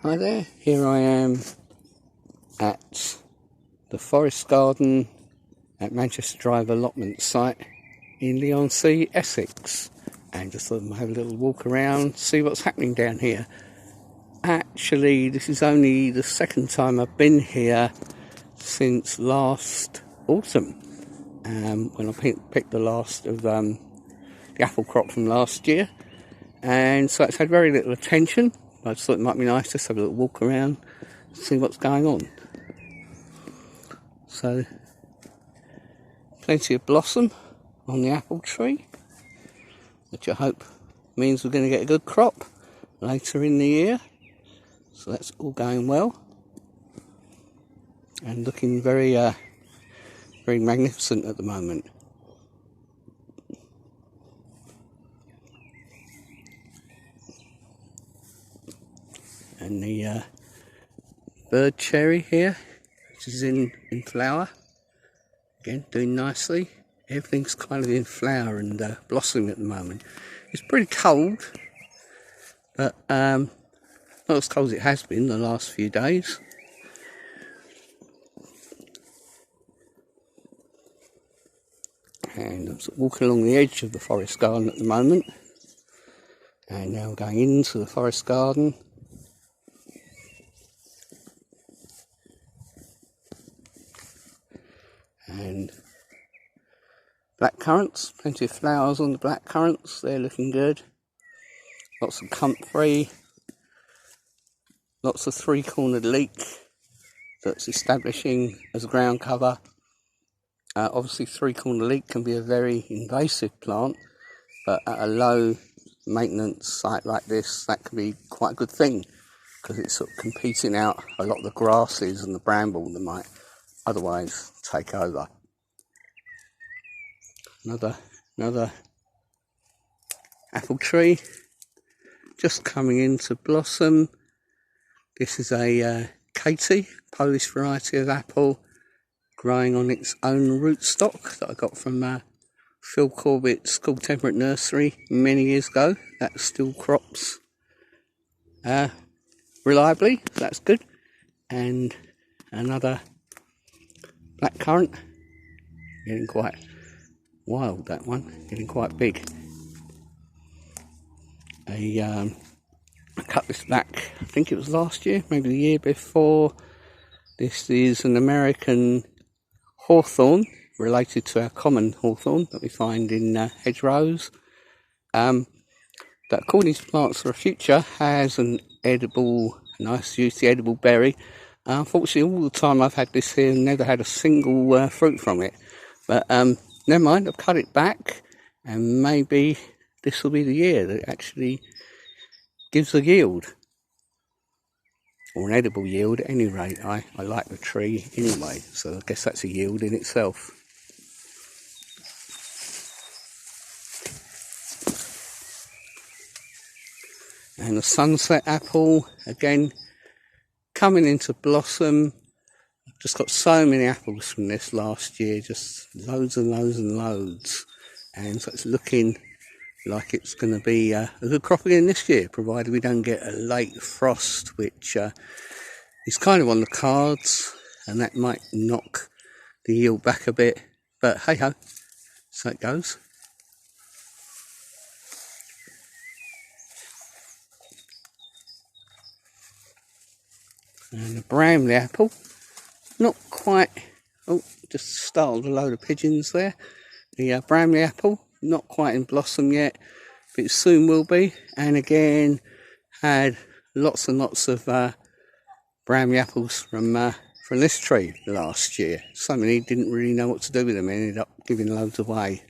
Hi there, here I am at the Forest Garden at Manchester Drive allotment site in Leigh-on-Sea, Essex, and just thought I'd have a little walk around, see what's happening down here. Actually, this is only the second time I've been here since last autumn, when I picked the last of the apple crop from last year, and so it's had very little attention. I just thought it might be nice just to have a little walk around, see what's going on. So, plenty of blossom on the apple tree, which I hope means we're going to get a good crop later in the year. So that's all going well, and looking very, very magnificent at the moment. And the bird cherry here, which is in flower, again doing nicely. Everything's kind of in flower and blossoming at the moment. It's pretty cold, but not as cold as it has been the last few days. And I'm sort of walking along the edge of the forest garden at the moment, and now we're going into the forest garden. And black currants, plenty of flowers on the black currants, they're looking good. Lots of comfrey, lots of three-cornered leek that's establishing as a ground cover. Obviously three-cornered leek can be a very invasive plant, but at a low maintenance site like this, that can be quite a good thing, because it's sort of competing out a lot of the grasses and the bramble that might otherwise take over. Another apple tree just coming into blossom. This is a Katy, Polish variety of apple, growing on its own rootstock that I got from Phil Corbett's Cool Temperate Nursery many years ago. That still crops reliably, so that's good. And another black currant, getting quite wild, that one, getting quite big. I cut this back, I think it was last year, maybe the year before. This is an American hawthorn, related to our common hawthorn that we find in hedgerows, that according to Plants for the Future has an edible, nice juicy edible berry. Unfortunately, all the time I've had this here, never had a single fruit from it. But never mind, I've cut it back, and maybe this will be the year that it actually gives a yield, or an edible yield at any rate. I like the tree anyway, so I guess that's a yield in itself. And the sunset apple, again, coming into blossom. I've just got so many apples from this last year, just loads and loads and loads. And so it's looking like it's going to be a good crop again this year, provided we don't get a late frost, which is kind of on the cards, and that might knock the yield back a bit. But hey ho, so it goes. And the Bramley apple, not quite, oh, just startled a load of pigeons there. The Bramley apple, not quite in blossom yet, but it soon will be. And again, had lots and lots of Bramley apples from this tree last year. So many didn't really know what to do with them, ended up giving loads away.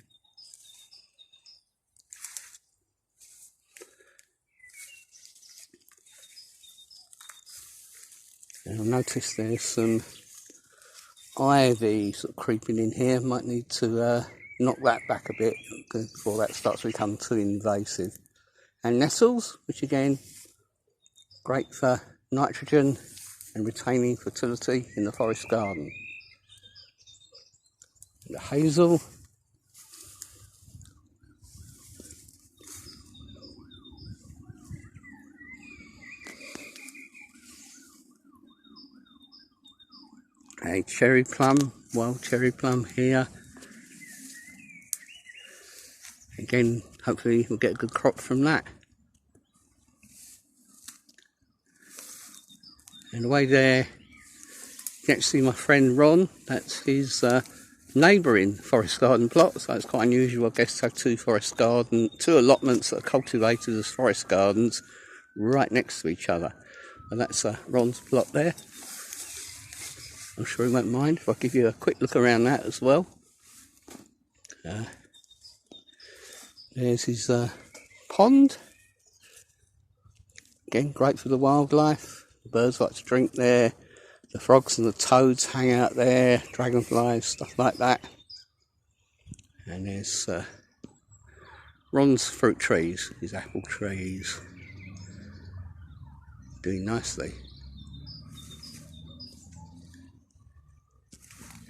And I've noticed there's some ivy sort of creeping in here. Might need to knock that back a bit before that starts to become too invasive. And nettles, which again, great for nitrogen and retaining fertility in the forest garden. The hazel, a cherry plum, wild cherry plum here. Again, hopefully we'll get a good crop from that. And away there, you can actually see my friend Ron. That's his neighbouring forest garden plot. So it's quite unusual, I guess, to have two allotments that are cultivated as forest gardens right next to each other. And that's Ron's plot there. I'm sure he won't mind if I give you a quick look around that as well. There's his pond. Again, great for the wildlife. The birds like to drink there. The frogs and the toads hang out there. Dragonflies, stuff like that. And there's Ron's fruit trees, his apple trees. Doing nicely.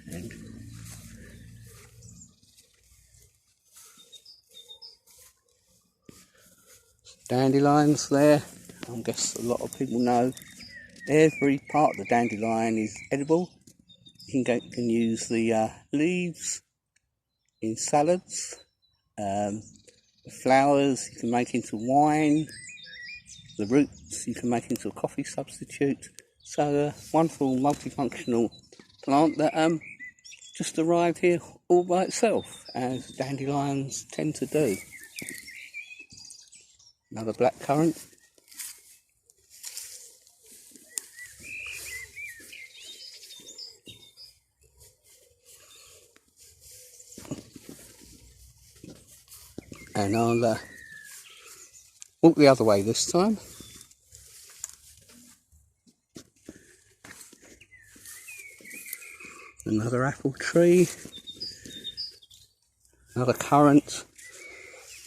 And dandelions there. I guess a lot of people know every part of the dandelion is edible. You can use the leaves in salads, the flowers you can make into wine, the roots you can make into a coffee substitute. So a wonderful multifunctional plant that just arrived here all by itself, as dandelions tend to do. Another blackcurrant. And I'll walk the other way this time. Another apple tree. Another currant.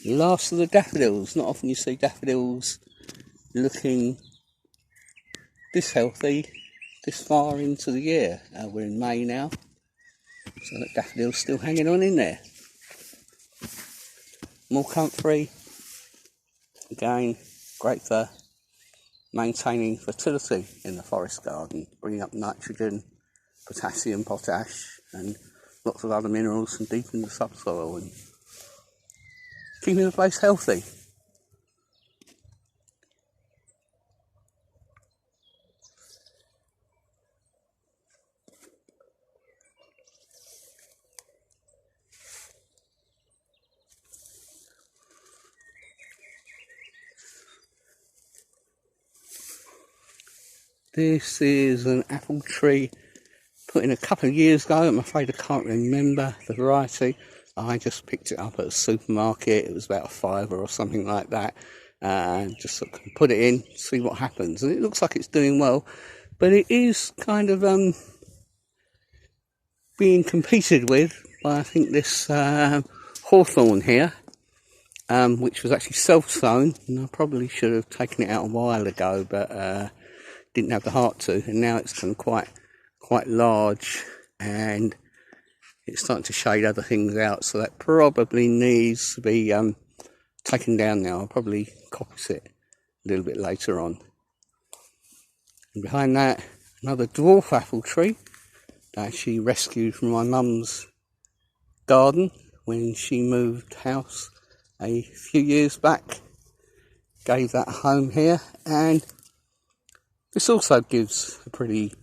Last of the daffodils. Not often you see daffodils looking this healthy this far into the year. We're in May now, so that daffodil's still hanging on in there. More comfrey. Again, great for maintaining fertility in the forest garden, bringing up nitrogen, potassium, potash, and lots of other minerals from deep in the subsoil and keeping the place healthy. This is an apple tree put in a couple of years ago. I'm afraid I can't remember the variety. I just picked it up at a supermarket. It was about a £5 or something like that. And just sort of put it in, see what happens. And it looks like it's doing well. But it is kind of being competed with by, I think, this hawthorn here. Which was actually self-sown. And I probably should have taken it out a while ago. But didn't have the heart to, and now it's kind of quite large, and it's starting to shade other things out, so that probably needs to be taken down now. I'll probably coppice it a little bit later on. And behind that, another dwarf apple tree that she rescued from my mum's garden when she moved house a few years back. Gave that a home here, and this also gives a pretty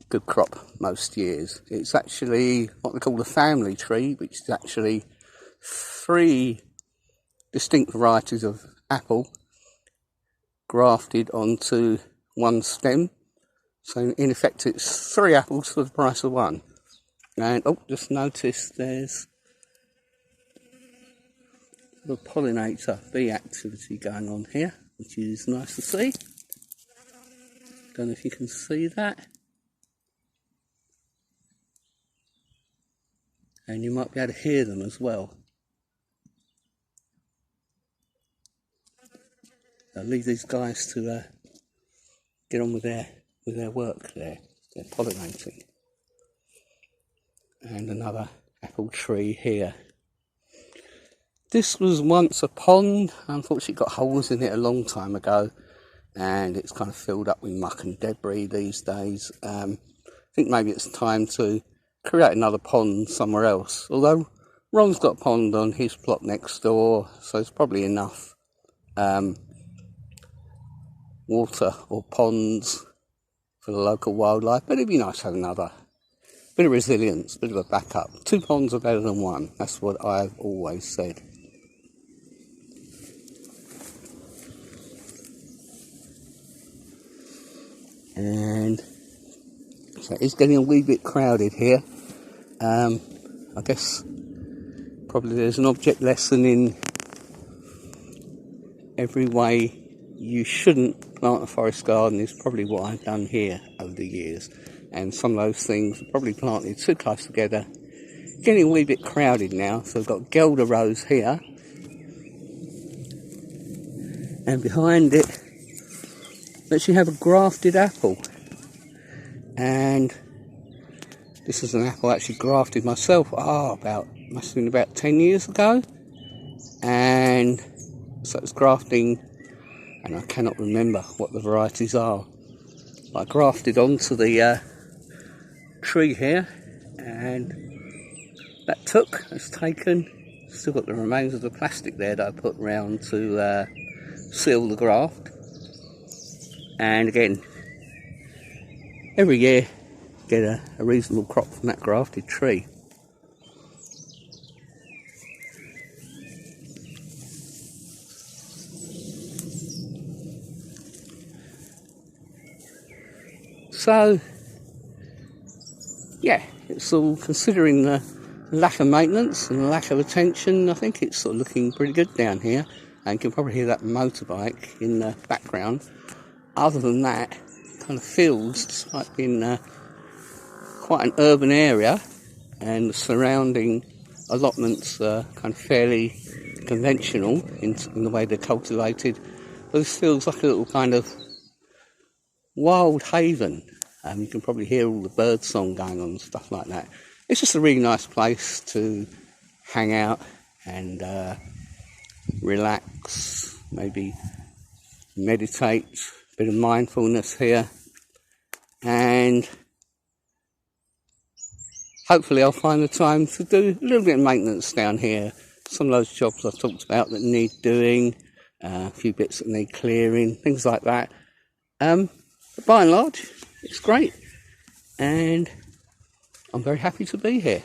good crop most years. It's actually what they call the family tree, which is actually 3 distinct varieties of apple grafted onto one stem. So in effect it's 3 apples for the price of 1. And just noticed there's the pollinator bee activity going on here, which is nice to see. Don't know if you can see that. And you might be able to hear them as well. I'll leave these guys to get on with their work there. They're pollinating. And another apple tree here. This was once a pond. Unfortunately, it got holes in it a long time ago. And it's kind of filled up with muck and debris these days. think maybe it's time to create another pond somewhere else. Although Ron's got a pond on his plot next door, so it's probably enough water or ponds for the local wildlife. But it'd be nice to have another bit of resilience, bit of a backup. 2 ponds are better than 1. That's what I've always said. And so it's getting a wee bit crowded here. I guess probably there's an object lesson in every way you shouldn't plant a forest garden is probably what I've done here over the years. And some of those things are probably planted too close together. Getting a wee bit crowded now. So we've got Guelder Rose here. And behind it, let's you have a grafted apple. And this is an apple I actually grafted myself, must have been about 10 years ago. And so it's grafting, and I cannot remember what the varieties are. I grafted onto the tree here, and it's taken. Still got the remains of the plastic there that I put around to seal the graft. And again, every year get a reasonable crop from that grafted tree. So yeah, it's all, considering the lack of maintenance and the lack of attention, I think it's sort of looking pretty good down here. And you can probably hear that motorbike in the background. Other than that, kind of fields, despite being quite an urban area, and the surrounding allotments are kind of fairly conventional in the way they're cultivated. But this feels like a little kind of wild haven. You can probably hear all the bird song going on and stuff like that. It's just a really nice place to hang out and relax, maybe meditate, a bit of mindfulness here, and hopefully I'll find the time to do a little bit of maintenance down here. Some of those jobs I've talked about that need doing, a few bits that need clearing, things like that. But by and large, it's great, and I'm very happy to be here.